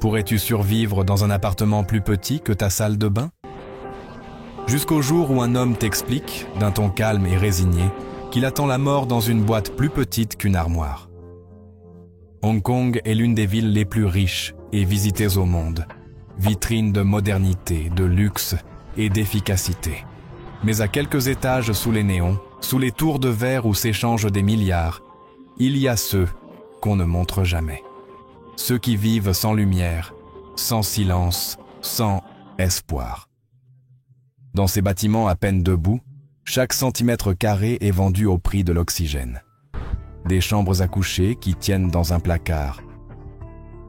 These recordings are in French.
Pourrais-tu survivre dans un appartement plus petit que ta salle de bain? Jusqu'au jour où un homme t'explique, d'un ton calme et résigné, qu'il attend la mort dans une boîte plus petite qu'une armoire. Hong Kong est l'une des villes les plus riches et visitées au monde, vitrine de modernité, de luxe et d'efficacité. Mais à quelques étages sous les néons, sous les tours de verre où s'échangent des milliards, il y a ceux qu'on ne montre jamais. Ceux qui vivent sans lumière, sans silence, sans espoir. Dans ces bâtiments à peine debout, chaque centimètre carré est vendu au prix de l'oxygène. Des chambres à coucher qui tiennent dans un placard.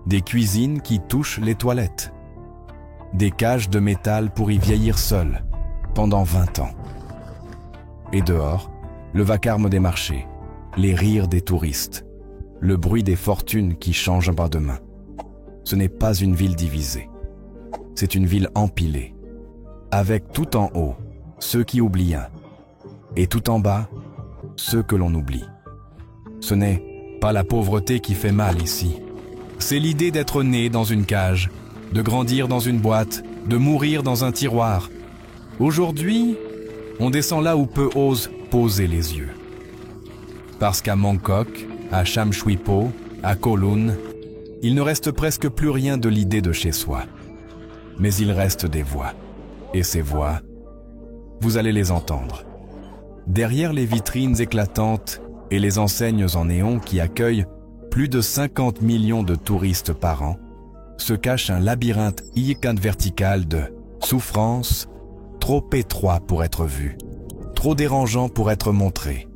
Des cuisines qui touchent les toilettes. Des cages de métal pour y vieillir seul, pendant 20 ans. Et dehors, le vacarme des marchés, les rires des touristes, le bruit des fortunes qui changent bras de main. Ce n'est pas une ville divisée. C'est une ville empilée, avec tout en haut, ceux qui oublient un, et tout en bas, ceux que l'on oublie. Ce n'est pas la pauvreté qui fait mal ici. C'est l'idée d'être né dans une cage, de grandir dans une boîte, de mourir dans un tiroir. Aujourd'hui, on descend là où peu osent poser les yeux. Parce qu'à Mongkok, à Sham Shui Po, à Kowloon, il ne reste presque plus rien de l'idée de chez soi. Mais il reste des voix. Et ces voix, vous allez les entendre. Derrière les vitrines éclatantes et les enseignes en néon qui accueillent plus de 50 millions de touristes par an, se cache un labyrinthe vertical de souffrance, trop étroit pour être vu, trop dérangeant pour être montré.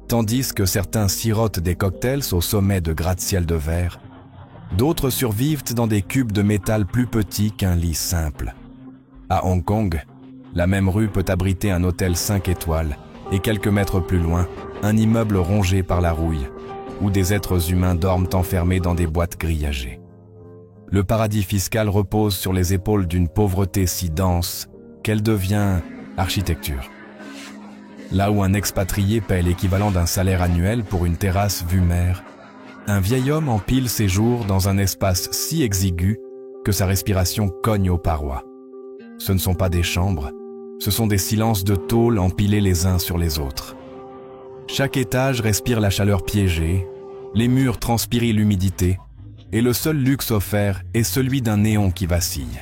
Tandis que certains sirotent des cocktails au sommet de gratte-ciel de verre, d'autres survivent dans des cubes de métal plus petits qu'un lit simple. À Hong Kong, la même rue peut abriter un hôtel 5 étoiles et quelques mètres plus loin, un immeuble rongé par la rouille, où des êtres humains dorment enfermés dans des boîtes grillagées. Le paradis fiscal repose sur les épaules d'une pauvreté si dense qu'elle devient architecture. Là où un expatrié paie l'équivalent d'un salaire annuel pour une terrasse vue mer, un vieil homme empile ses jours dans un espace si exigu que sa respiration cogne aux parois. Ce ne sont pas des chambres, ce sont des silences de tôle empilés les uns sur les autres. Chaque étage respire la chaleur piégée, les murs transpirent l'humidité, et le seul luxe offert est celui d'un néon qui vacille.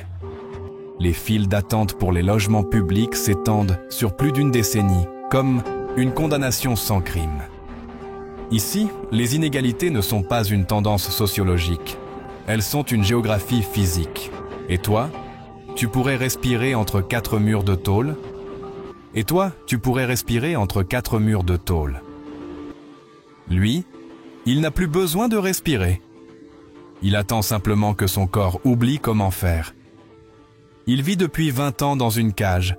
Les files d'attente pour les logements publics s'étendent sur plus d'une décennie, comme une condamnation sans crime. Ici, les inégalités ne sont pas une tendance sociologique, elles sont une géographie physique. Et toi, tu pourrais respirer entre 4 murs de tôle. Et toi, tu pourrais respirer entre 4 murs de tôle. Lui, il n'a plus besoin de respirer. Il attend simplement que son corps oublie comment faire. Il vit depuis 20 ans dans une cage,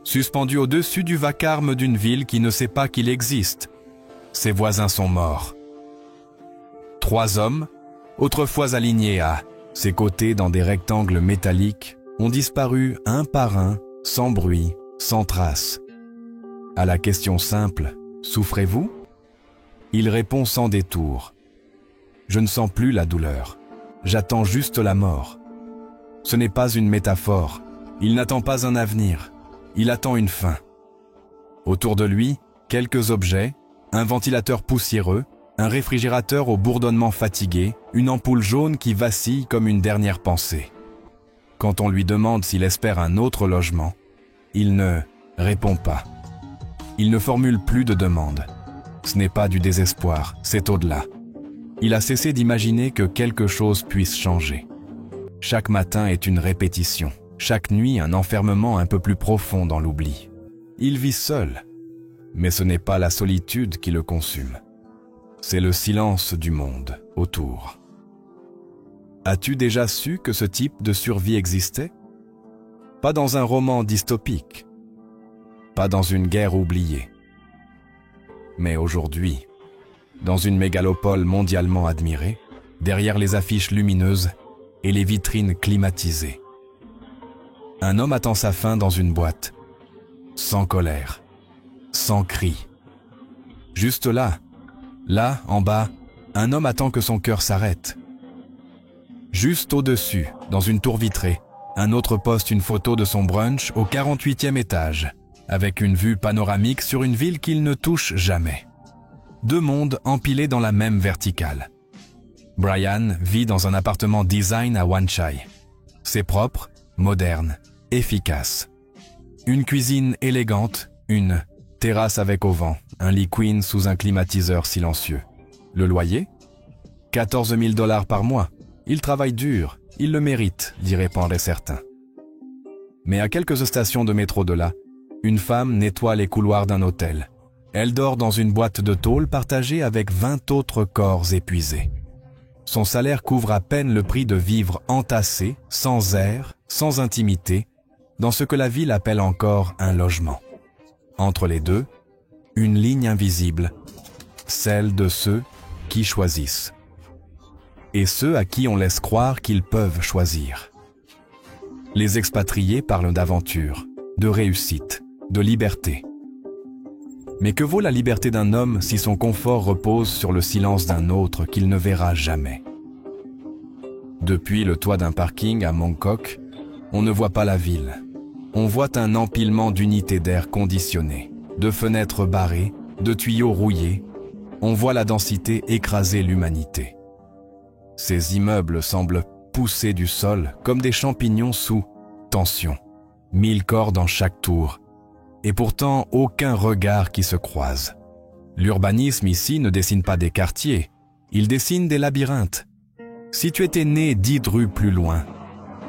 suspendu au-dessus du vacarme d'une ville qui ne sait pas qu'il existe. Ses voisins sont morts. 3 hommes, autrefois alignés à ses côtés dans des rectangles métalliques, ont disparu un par un, sans bruit, sans trace. À la question simple « Souffrez-vous » il répond sans détour. Je ne sens plus la douleur. J'attends juste la mort. Ce n'est pas une métaphore. Il n'attend pas un avenir. Il attend une fin. Autour de lui, quelques objets, un ventilateur poussiéreux, un réfrigérateur au bourdonnement fatigué, une ampoule jaune qui vacille comme une dernière pensée. Quand on lui demande s'il espère un autre logement, il ne répond pas. Il ne formule plus de demande. Ce n'est pas du désespoir, c'est au-delà. Il a cessé d'imaginer que quelque chose puisse changer. Chaque matin est une répétition, chaque nuit un enfermement un peu plus profond dans l'oubli. Il vit seul, mais ce n'est pas la solitude qui le consume. C'est le silence du monde autour. As-tu déjà su que ce type de survie existait? Pas dans un roman dystopique, pas dans une guerre oubliée. Mais aujourd'hui, dans une mégalopole mondialement admirée, derrière les affiches lumineuses et les vitrines climatisées, un homme attend sa fin dans une boîte, sans colère, sans cri. Juste là, en bas, un homme attend que son cœur s'arrête. Juste au-dessus, dans une tour vitrée, un autre poste une photo de son brunch au 48e étage, avec une vue panoramique sur une ville qu'il ne touche jamais. Deux mondes empilés dans la même verticale. Brian vit dans un appartement design à Wan Chai. C'est propre, moderne, efficace. Une cuisine élégante, une terrasse avec auvent, un lit queen sous un climatiseur silencieux. Le loyer ? 14 000 $ par mois. Il travaille dur, il le mérite, diraient certains. Mais à quelques stations de métro de là, une femme nettoie les couloirs d'un hôtel. Elle dort dans une boîte de tôle partagée avec 20 autres corps épuisés. Son salaire couvre à peine le prix de vivre entassé, sans air, sans intimité, dans ce que la ville appelle encore un logement. Entre les deux, une ligne invisible, celle de ceux qui choisissent. Et ceux à qui on laisse croire qu'ils peuvent choisir. Les expatriés parlent d'aventure, de réussite, de liberté. Mais que vaut la liberté d'un homme si son confort repose sur le silence d'un autre qu'il ne verra jamais? Depuis le toit d'un parking à Mongkok, on ne voit pas la ville. On voit un empilement d'unités d'air conditionnées, de fenêtres barrées, de tuyaux rouillés. On voit la densité écraser l'humanité. Ces immeubles semblent pousser du sol comme des champignons sous tension. 1000 corps dans chaque tour. Et pourtant, aucun regard qui se croise. L'urbanisme ici ne dessine pas des quartiers, il dessine des labyrinthes. Si tu étais né 10 rues plus loin,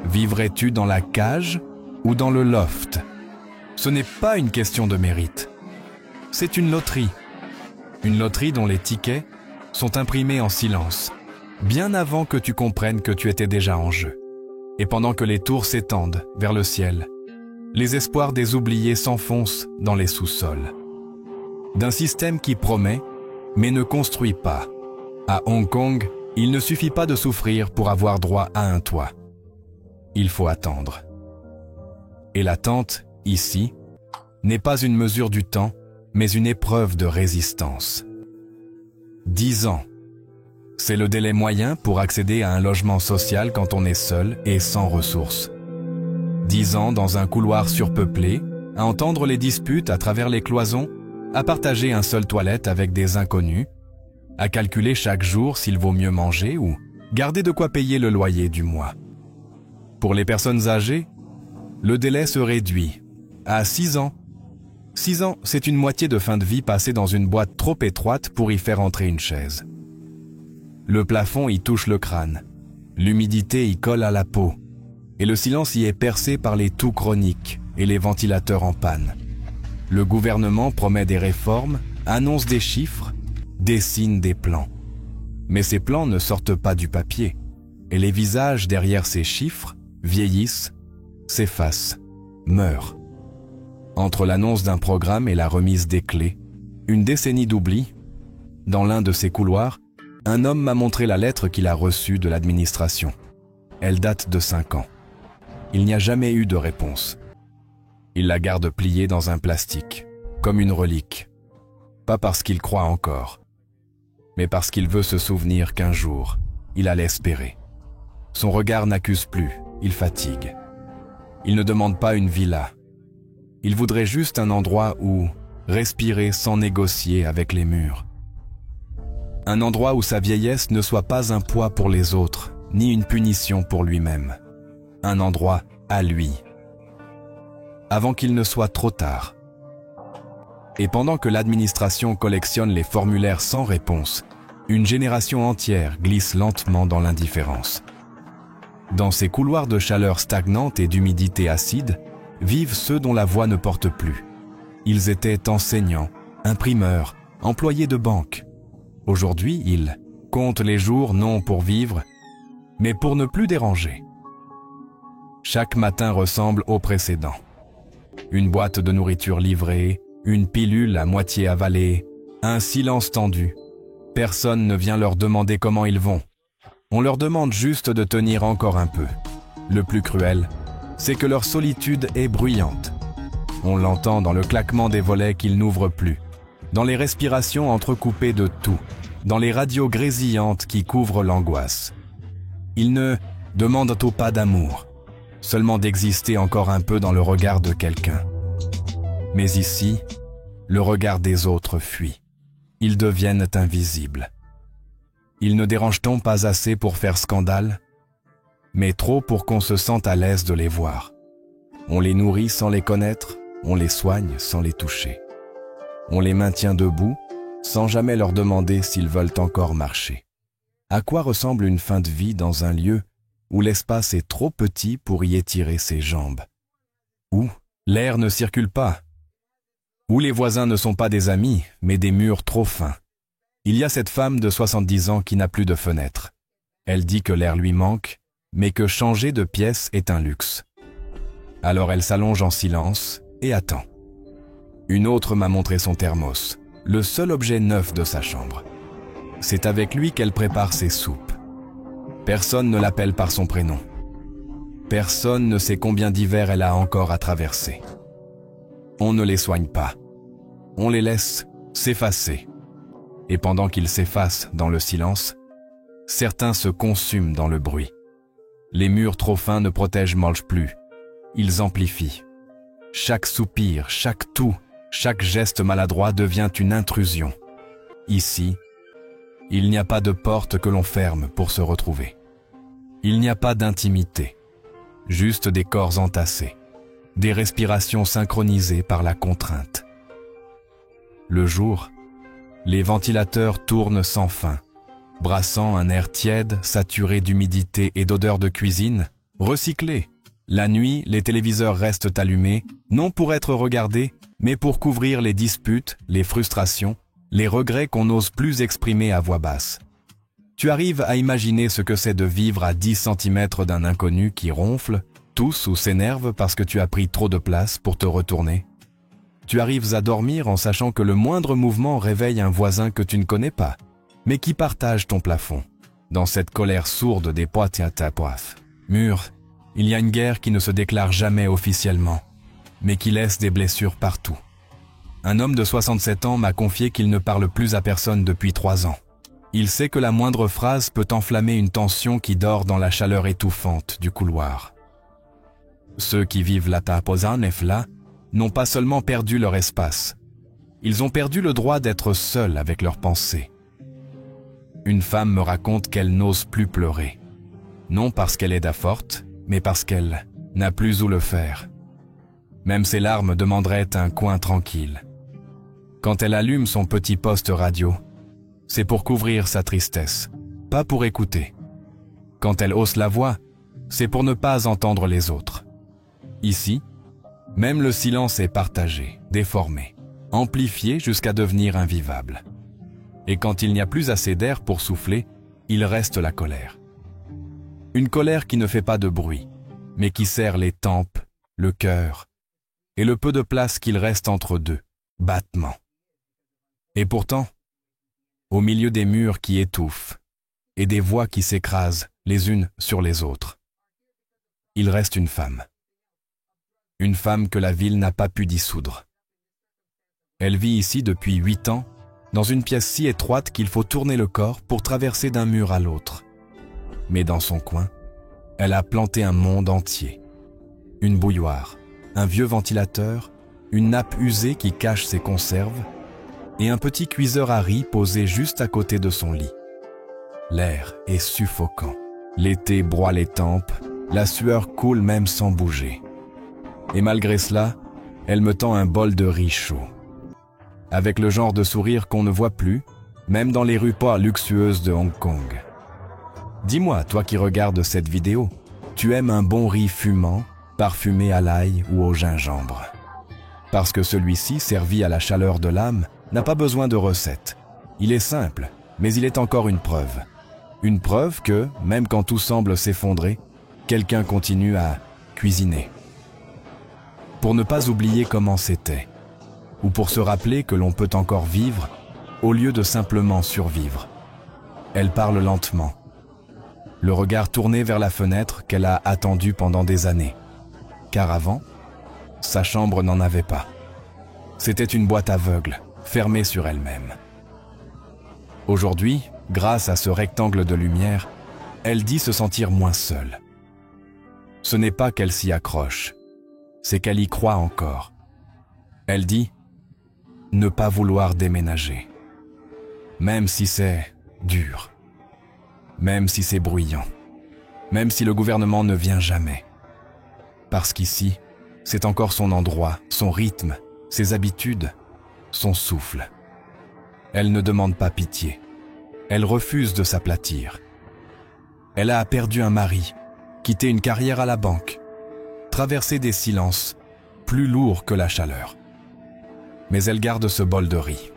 vivrais-tu dans la cage ou dans le loft? Ce n'est pas une question de mérite. C'est une loterie. Une loterie dont les tickets sont imprimés en silence, bien avant que tu comprennes que tu étais déjà en jeu. Et pendant que les tours s'étendent vers le ciel, les espoirs des oubliés s'enfoncent dans les sous-sols. D'un système qui promet, mais ne construit pas. À Hong Kong, il ne suffit pas de souffrir pour avoir droit à un toit. Il faut attendre. Et l'attente, ici, n'est pas une mesure du temps, mais une épreuve de résistance. 10 ans. C'est le délai moyen pour accéder à un logement social quand on est seul et sans ressources. 10 ans dans un couloir surpeuplé, à entendre les disputes à travers les cloisons, à partager un seul toilette avec des inconnus, à calculer chaque jour s'il vaut mieux manger ou garder de quoi payer le loyer du mois. Pour les personnes âgées, le délai se réduit à 6 ans. 6 ans, c'est une moitié de fin de vie passée dans une boîte trop étroite pour y faire entrer une chaise. Le plafond y touche le crâne, l'humidité y colle à la peau, et le silence y est percé par les toux chroniques et les ventilateurs en panne. Le gouvernement promet des réformes, annonce des chiffres, dessine des plans. Mais ces plans ne sortent pas du papier, et les visages derrière ces chiffres vieillissent, s'effacent, meurent. Entre l'annonce d'un programme et la remise des clés, une décennie d'oubli, dans l'un de ces couloirs, un homme m'a montré la lettre qu'il a reçue de l'administration. Elle date de 5 ans. Il n'y a jamais eu de réponse. Il la garde pliée dans un plastique, comme une relique. Pas parce qu'il croit encore, mais parce qu'il veut se souvenir qu'un jour, il allait espérer. Son regard n'accuse plus, il fatigue. Il ne demande pas une villa. Il voudrait juste un endroit où respirer sans négocier avec les murs. Un endroit où sa vieillesse ne soit pas un poids pour les autres, ni une punition pour lui-même. Un endroit à lui. Avant qu'il ne soit trop tard. Et pendant que l'administration collectionne les formulaires sans réponse, une génération entière glisse lentement dans l'indifférence. Dans ces couloirs de chaleur stagnante et d'humidité acide, vivent ceux dont la voix ne porte plus. Ils étaient enseignants, imprimeurs, employés de banque. Aujourd'hui, ils comptent les jours non pour vivre, mais pour ne plus déranger. Chaque matin ressemble au précédent. Une boîte de nourriture livrée, une pilule à moitié avalée, un silence tendu. Personne ne vient leur demander comment ils vont. On leur demande juste de tenir encore un peu. Le plus cruel, c'est que leur solitude est bruyante. On l'entend dans le claquement des volets qu'ils n'ouvrent plus, dans les respirations entrecoupées de tout, dans les radios grésillantes qui couvrent l'angoisse. Ils ne demandent pas d'amour, seulement d'exister encore un peu dans le regard de quelqu'un. Mais ici, le regard des autres fuit. Ils deviennent invisibles. Ils ne dérangent-t-on pas assez pour faire scandale, mais trop pour qu'on se sente à l'aise de les voir. On les nourrit sans les connaître, on les soigne sans les toucher. On les maintient debout, sans jamais leur demander s'ils veulent encore marcher. À quoi ressemble une fin de vie dans un lieu où l'espace est trop petit pour y étirer ses jambes? Où l'air ne circule pas? Où les voisins ne sont pas des amis, mais des murs trop fins? Il y a cette femme de 70 ans qui n'a plus de fenêtre. Elle dit que l'air lui manque, mais que changer de pièce est un luxe. Alors elle s'allonge en silence et attend. Une autre m'a montré son thermos, le seul objet neuf de sa chambre. C'est avec lui qu'elle prépare ses soupes. Personne ne l'appelle par son prénom. Personne ne sait combien d'hivers elle a encore à traverser. On ne les soigne pas. On les laisse s'effacer. Et pendant qu'ils s'effacent dans le silence, certains se consument dans le bruit. Les murs trop fins ne protègent plus. Ils amplifient. Chaque soupir, chaque tout, chaque geste maladroit devient une intrusion. Ici, il n'y a pas de porte que l'on ferme pour se retrouver. Il n'y a pas d'intimité, juste des corps entassés, des respirations synchronisées par la contrainte. Le jour, les ventilateurs tournent sans fin, brassant un air tiède, saturé d'humidité et d'odeur de cuisine, recyclé. La nuit, les téléviseurs restent allumés, non pour être regardés, mais pour couvrir les disputes, les frustrations, les regrets qu'on n'ose plus exprimer à voix basse. Tu arrives à imaginer ce que c'est de vivre à 10 cm d'un inconnu qui ronfle, tousse ou s'énerve parce que tu as pris trop de place pour te retourner. Tu arrives à dormir en sachant que le moindre mouvement réveille un voisin que tu ne connais pas, mais qui partage ton plafond. Dans cette colère sourde des poids à ta poif. Mur, il y a une guerre qui ne se déclare jamais officiellement, mais qui laisse des blessures partout. Un homme de 67 ans m'a confié qu'il ne parle plus à personne depuis 3 ans. Il sait que la moindre phrase peut enflammer une tension qui dort dans la chaleur étouffante du couloir. Ceux qui vivent la Taposanefla n'ont pas seulement perdu leur espace, ils ont perdu le droit d'être seuls avec leurs pensées. Une femme me raconte qu'elle n'ose plus pleurer, non parce qu'elle est forte, mais parce qu'elle n'a plus où le faire. Même ses larmes demanderaient un coin tranquille. Quand elle allume son petit poste radio, c'est pour couvrir sa tristesse, pas pour écouter. Quand elle hausse la voix, c'est pour ne pas entendre les autres. Ici, même le silence est partagé, déformé, amplifié jusqu'à devenir invivable. Et quand il n'y a plus assez d'air pour souffler, il reste la colère. Une colère qui ne fait pas de bruit, mais qui serre les tempes, le cœur, et le peu de place qu'il reste entre deux battements. Et pourtant, au milieu des murs qui étouffent et des voix qui s'écrasent les unes sur les autres, il reste une femme. Une femme que la ville n'a pas pu dissoudre. Elle vit ici depuis 8 ans, dans une pièce si étroite qu'il faut tourner le corps pour traverser d'un mur à l'autre. Mais dans son coin, elle a planté un monde entier. Une bouilloire, un vieux ventilateur, une nappe usée qui cache ses conserves, et un petit cuiseur à riz posé juste à côté de son lit. L'air est suffocant. L'été broie les tempes, la sueur coule même sans bouger. Et malgré cela, elle me tend un bol de riz chaud. Avec le genre de sourire qu'on ne voit plus, même dans les rues pas luxueuses de Hong Kong. Dis-moi, toi qui regardes cette vidéo, tu aimes un bon riz fumant, parfumé à l'ail ou au gingembre. Parce que celui-ci, servi à la chaleur de l'âme, n'a pas besoin de recette. Il est simple, mais il est encore une preuve. Une preuve que, même quand tout semble s'effondrer, quelqu'un continue à cuisiner. Pour ne pas oublier comment c'était, ou pour se rappeler que l'on peut encore vivre au lieu de simplement survivre. Elle parle lentement, le regard tourné vers la fenêtre qu'elle a attendue pendant des années. Car avant, sa chambre n'en avait pas. C'était une boîte aveugle, fermée sur elle-même. Aujourd'hui, grâce à ce rectangle de lumière, Elle dit se sentir moins seule. Ce n'est pas qu'elle s'y accroche, c'est qu'elle y croit encore. Elle dit ne pas vouloir déménager, même si c'est dur, même si c'est bruyant, même si le gouvernement ne vient jamais. Parce qu'ici, c'est encore son endroit, son rythme, ses habitudes, son souffle. Elle ne demande pas pitié. Elle refuse de s'aplatir. Elle a perdu un mari, quitté une carrière à la banque, traversé des silences plus lourds que la chaleur. Mais elle garde ce bol de riz.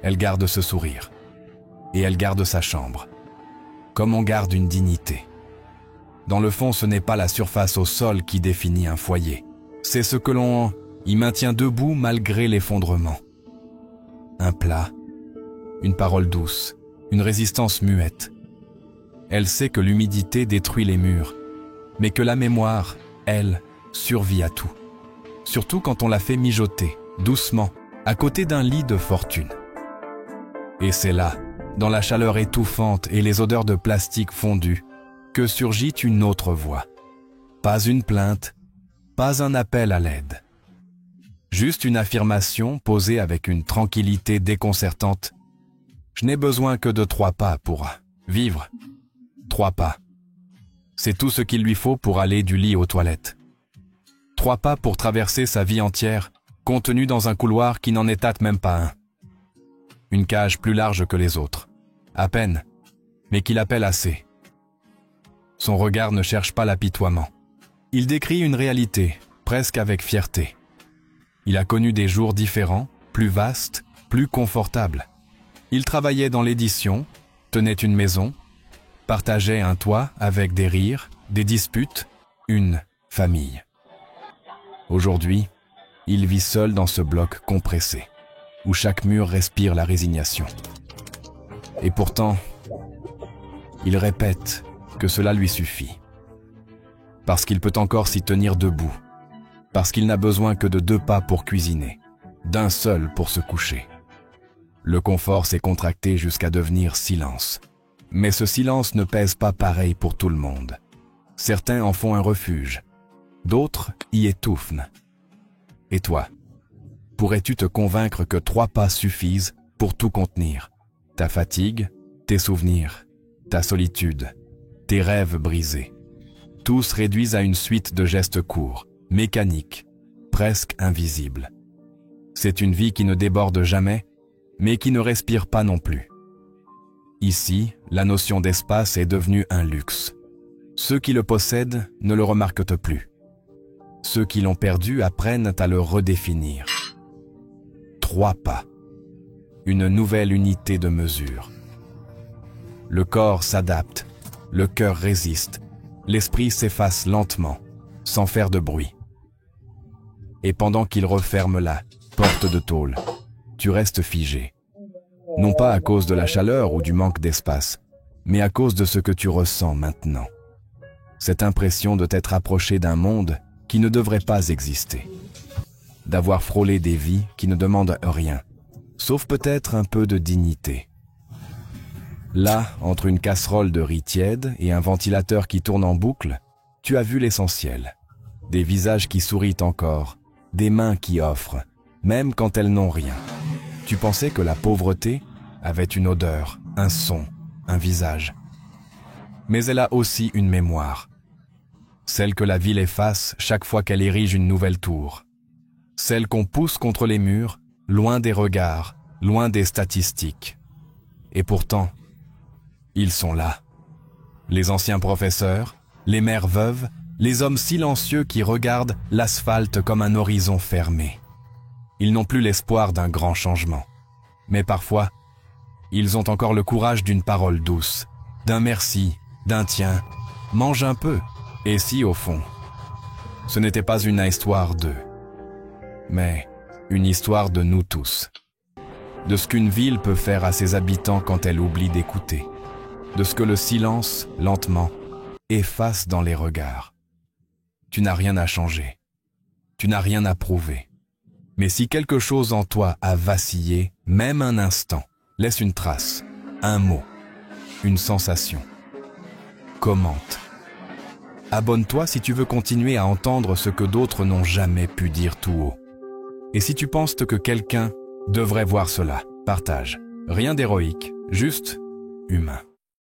Elle garde ce sourire. Et elle garde sa chambre. Comme on garde une dignité. Dans le fond, ce n'est pas la surface au sol qui définit un foyer. C'est ce que l'on y maintient debout malgré l'effondrement. Un plat, une parole douce, une résistance muette. Elle sait que l'humidité détruit les murs, mais que la mémoire, elle, survit à tout. Surtout quand on la fait mijoter, doucement, à côté d'un lit de fortune. Et c'est là, dans la chaleur étouffante et les odeurs de plastique fondu, que surgit une autre voix. Pas une plainte, pas un appel à l'aide. Juste une affirmation posée avec une tranquillité déconcertante. Je n'ai besoin que de 3 pas pour vivre. 3 pas. C'est tout ce qu'il lui faut pour aller du lit aux toilettes. 3 pas pour traverser sa vie entière, contenue dans un couloir qui n'en étate même pas un. Une cage plus large que les autres. À peine, mais qu'il appelle assez. Son regard ne cherche pas l'apitoiement. Il décrit une réalité, presque avec fierté. Il a connu des jours différents, plus vastes, plus confortables. Il travaillait dans l'édition, tenait une maison, partageait un toit avec des rires, des disputes, une famille. Aujourd'hui, il vit seul dans ce bloc compressé, où chaque mur respire la résignation. Et pourtant, il répète que cela lui suffit. Parce qu'il peut encore s'y tenir debout. Parce qu'il n'a besoin que de 2 pas pour cuisiner, d'un seul pour se coucher. Le confort s'est contracté jusqu'à devenir silence. Mais ce silence ne pèse pas pareil pour tout le monde. Certains en font un refuge, d'autres y étouffent. Et toi, pourrais-tu te convaincre que 3 pas suffisent pour tout contenir? Ta fatigue, tes souvenirs, ta solitude, tes rêves brisés. Tous réduits à une suite de gestes courts, mécaniques, presque invisibles. C'est une vie qui ne déborde jamais, mais qui ne respire pas non plus. Ici, la notion d'espace est devenue un luxe. Ceux qui le possèdent ne le remarquent plus. Ceux qui l'ont perdu apprennent à le redéfinir. 3 pas. Une nouvelle unité de mesure. Le corps s'adapte, le cœur résiste, l'esprit s'efface lentement, sans faire de bruit. Et pendant qu'il referme la porte de tôle, tu restes figé. Non pas à cause de la chaleur ou du manque d'espace, mais à cause de ce que tu ressens maintenant. Cette impression de t'être approché d'un monde qui ne devrait pas exister. D'avoir frôlé des vies qui ne demandent rien, sauf peut-être un peu de dignité. Là, entre une casserole de riz tiède et un ventilateur qui tourne en boucle, tu as vu l'essentiel. Des visages qui sourient encore, des mains qui offrent, même quand elles n'ont rien. Tu pensais que la pauvreté avait une odeur, un son, un visage. Mais elle a aussi une mémoire. Celle que la ville efface chaque fois qu'elle érige une nouvelle tour. Celle qu'on pousse contre les murs, loin des regards, loin des statistiques. Et pourtant, ils sont là. Les anciens professeurs, les mères veuves, les hommes silencieux qui regardent l'asphalte comme un horizon fermé. Ils n'ont plus l'espoir d'un grand changement. Mais parfois, ils ont encore le courage d'une parole douce, d'un merci, d'un tiens, mange un peu. Et si, au fond, ce n'était pas une histoire d'eux, mais une histoire de nous tous. De ce qu'une ville peut faire à ses habitants quand elle oublie d'écouter. De ce que le silence, lentement, efface dans les regards. Tu n'as rien à changer. Tu n'as rien à prouver. Mais si quelque chose en toi a vacillé, même un instant, laisse une trace, un mot, une sensation. commente. Abonne-toi si tu veux continuer à entendre ce que d'autres n'ont jamais pu dire tout haut. Et si tu penses que quelqu'un devrait voir cela, partage. Rien d'héroïque, juste humain.